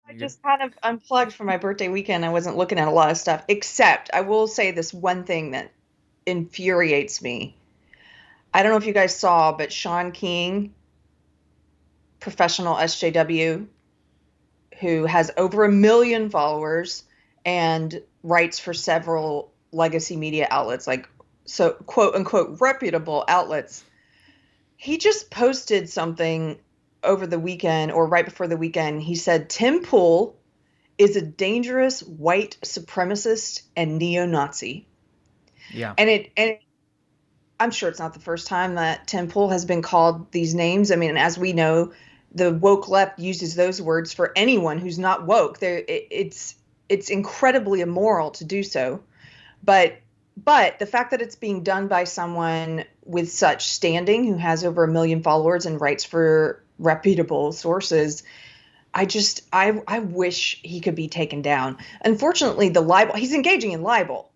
I just kind of unplugged for my birthday weekend. I wasn't looking at a lot of stuff, except I will say this one thing that infuriates me. I don't know if you guys saw, but Sean King, professional SJW, who has over 1 million followers and writes for several legacy media outlets, like so quote unquote reputable outlets. He just posted something over the weekend or right before the weekend. He said Tim Pool is a dangerous white supremacist and neo-Nazi. Yeah. And I'm sure it's not the first time that Tim Pool has been called these names. I mean, as we know, the woke left uses those words for anyone who's not woke. It's incredibly immoral to do so. But the fact that it's being done by someone with such standing who has over 1 million followers and writes for reputable sources, I wish he could be taken down. Unfortunately, the libel, he's engaging in libel.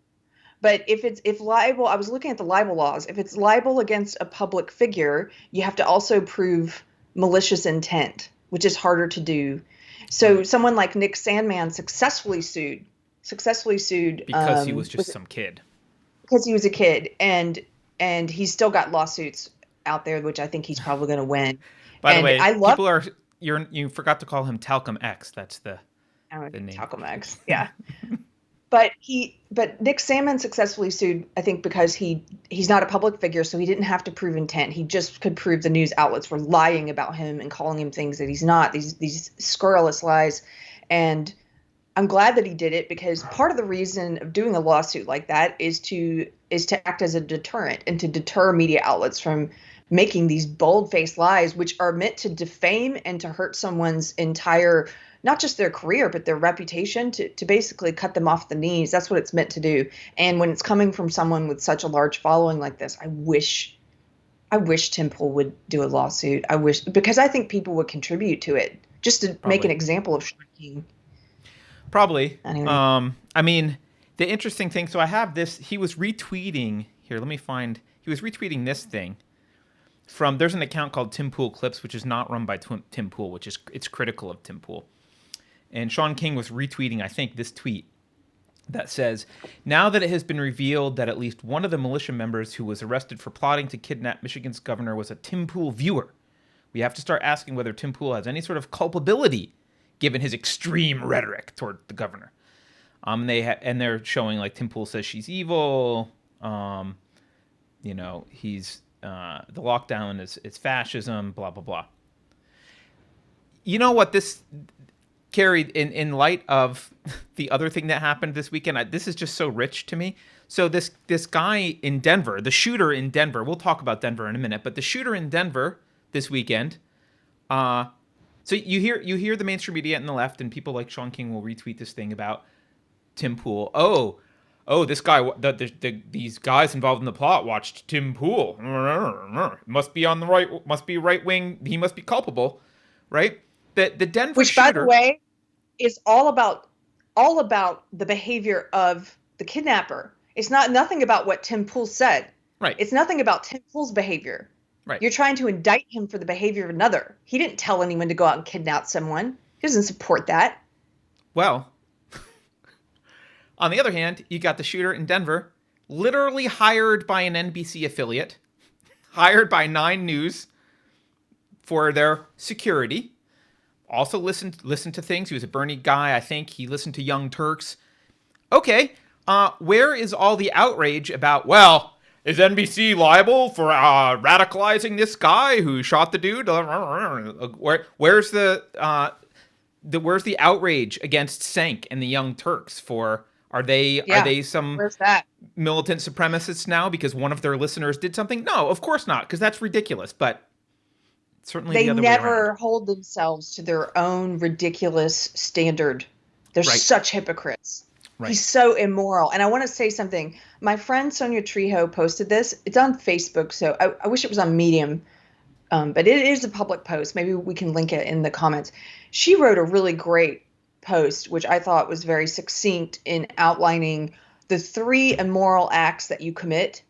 But if libel, I was looking at the libel laws. If it's libel against a public figure, you have to also prove malicious intent, which is harder to do. So Right. someone like Nick Sandmann successfully sued Because he was just some kid. because he was a kid, and he's still got lawsuits out there, which I think he's probably going to win. By the And way, I love people are you forgot to call him Talcum X. That's the name. Taco Max, yeah. But Nick Salmon successfully sued, I think, because he's not a public figure, so he didn't have to prove intent. He just could prove the news outlets were lying about him and calling him things that he's not. These scurrilous lies, and I'm glad that he did it, because part of the reason of doing a lawsuit like that is to act as a deterrent and to deter media outlets from making these bold-faced lies, which are meant to defame and to hurt someone's entire, not just their career, but their reputation, to basically cut them off the knees. That's what it's meant to do. And when it's coming from someone with such a large following like this, I wish Tim Pool would do a lawsuit. I wish, because I think people would contribute to it, just to make an Probably. example of shrinking. Probably. Anyway. I mean, the interesting thing. So I have this. He was retweeting here. Let me find. He was retweeting this thing from. There's an account called Tim Pool Clips, which is not run by Tim Pool, which is it's critical of Tim Pool. And Sean King was retweeting, I think, this tweet that says, "Now that it has been revealed that at least one of the militia members who was arrested for plotting to kidnap Michigan's governor was a Tim Pool viewer, we have to start asking whether Tim Pool has any sort of culpability given his extreme rhetoric toward the governor." They're showing like Tim Pool says she's evil. He's the lockdown is fascism. Blah blah blah. You know what this carried in light of the other thing that happened this weekend? This is just so rich to me. So this guy in Denver, the shooter in Denver. We'll talk about Denver in a minute, but the shooter in Denver this weekend. So you hear the mainstream media and the left, and people like Sean King will retweet this thing about Tim Pool. This guy, these guys involved in the plot watched Tim Pool. Must be on the right. Must be right wing. He must be culpable, right? The Denver Which, shooter, by the way, is all about the behavior of the kidnapper. It's nothing about what Tim Pool said. right? It's nothing about Tim Pool's behavior. Right. You're trying to indict him for the behavior of another. He didn't tell anyone to go out and kidnap someone. He doesn't support that. Well, on the other hand, you got the shooter in Denver, literally hired by an NBC affiliate, hired by 9 News for their security. Also listened to things. He was a Bernie guy, I think. He listened to Young Turks. Okay, where is all the outrage about, well, is NBC liable for radicalizing this guy who shot the dude? Where's the outrage against Cenk and the Young Turks for? Are they some Where's that? militant supremacists now because one of their listeners did something? No, of course not, because that's ridiculous. But certainly They the other way never around. hold themselves to their own ridiculous standard. They're Right. such hypocrites. Right. He's so immoral. And I want to say something. My friend Sonia Trejo posted this. It's on Facebook, so I wish it was on Medium. But it is a public post. Maybe we can link it in the comments. She wrote a really great post, which I thought was very succinct in outlining the 3 immoral acts that you commit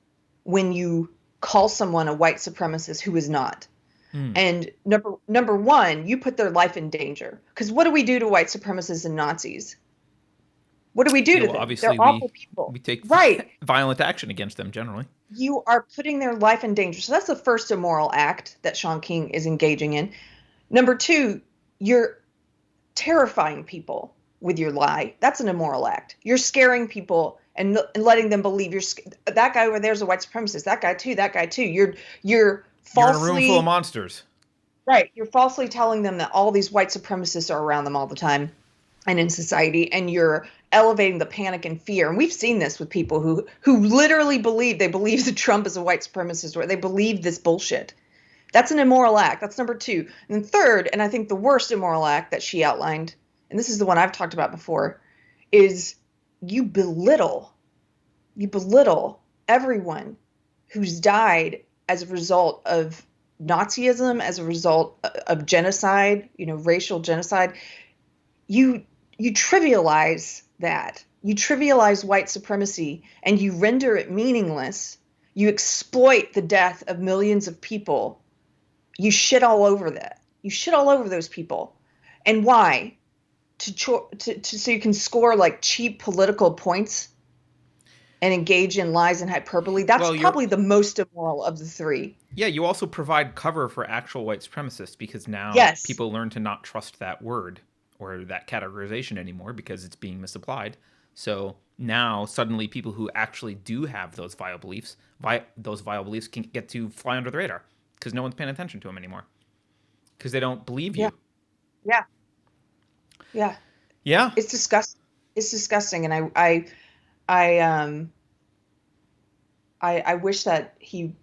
when you call someone a white supremacist who is not. And number one, you put their life in danger. Because what do we do to white supremacists and Nazis? What do we do to them? Obviously, They're awful people. we take right. violent action against them generally. You are putting their life in danger. So that's the first immoral act that Sean King is engaging in. Number two, you're terrifying people with your lie. That's an immoral act. You're scaring people and letting them believe that guy over there is a white supremacist. That guy too. That guy too. You're falsely, you're in a room full of monsters. Right. You're falsely telling them that all these white supremacists are around them all the time and in society, and you're elevating the panic and fear. And we've seen this with people who literally believe that Trump is a white supremacist, or they believe this bullshit. That's an immoral act. That's number two. And then third, and I think the worst immoral act that she outlined, and this is the one I've talked about before, is you belittle everyone who's died as a result of Nazism, as a result of genocide, racial genocide. You trivialize that. You trivialize white supremacy and you render it meaningless. You exploit the death of millions of people. You shit all over that. You shit all over those people. And why? So you can score like cheap political points and engage in lies and hyperbole. That's probably the most immoral of the three. Yeah, you also provide cover for actual white supremacists, because now people learn to not trust that word or that categorization anymore because it's being misapplied. So now suddenly people who actually do have those vile beliefs can get to fly under the radar because no one's paying attention to them anymore because they don't believe you. Yeah. It's disgusting, and I wish that he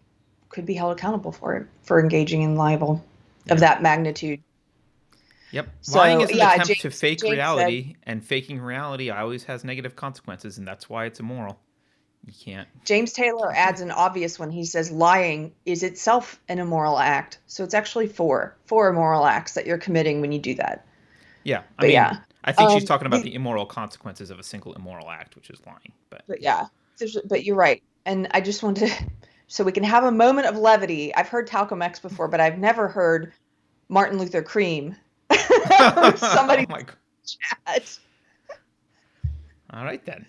could be held accountable for it, for engaging in libel of that magnitude. Yep. Lying is an attempt to fake reality, and faking reality always has negative consequences, and that's why it's immoral. You can't. James Taylor adds an obvious one. He says lying is itself an immoral act. So it's actually four immoral acts that you're committing when you do that. Yeah. I think she's talking about the immoral consequences of a single immoral act, which is lying. But you're right. And I just want to, so we can have a moment of levity. I've heard Talcum X before, but I've never heard Martin Luther Cream. Somebody oh my God. Chat. All right then.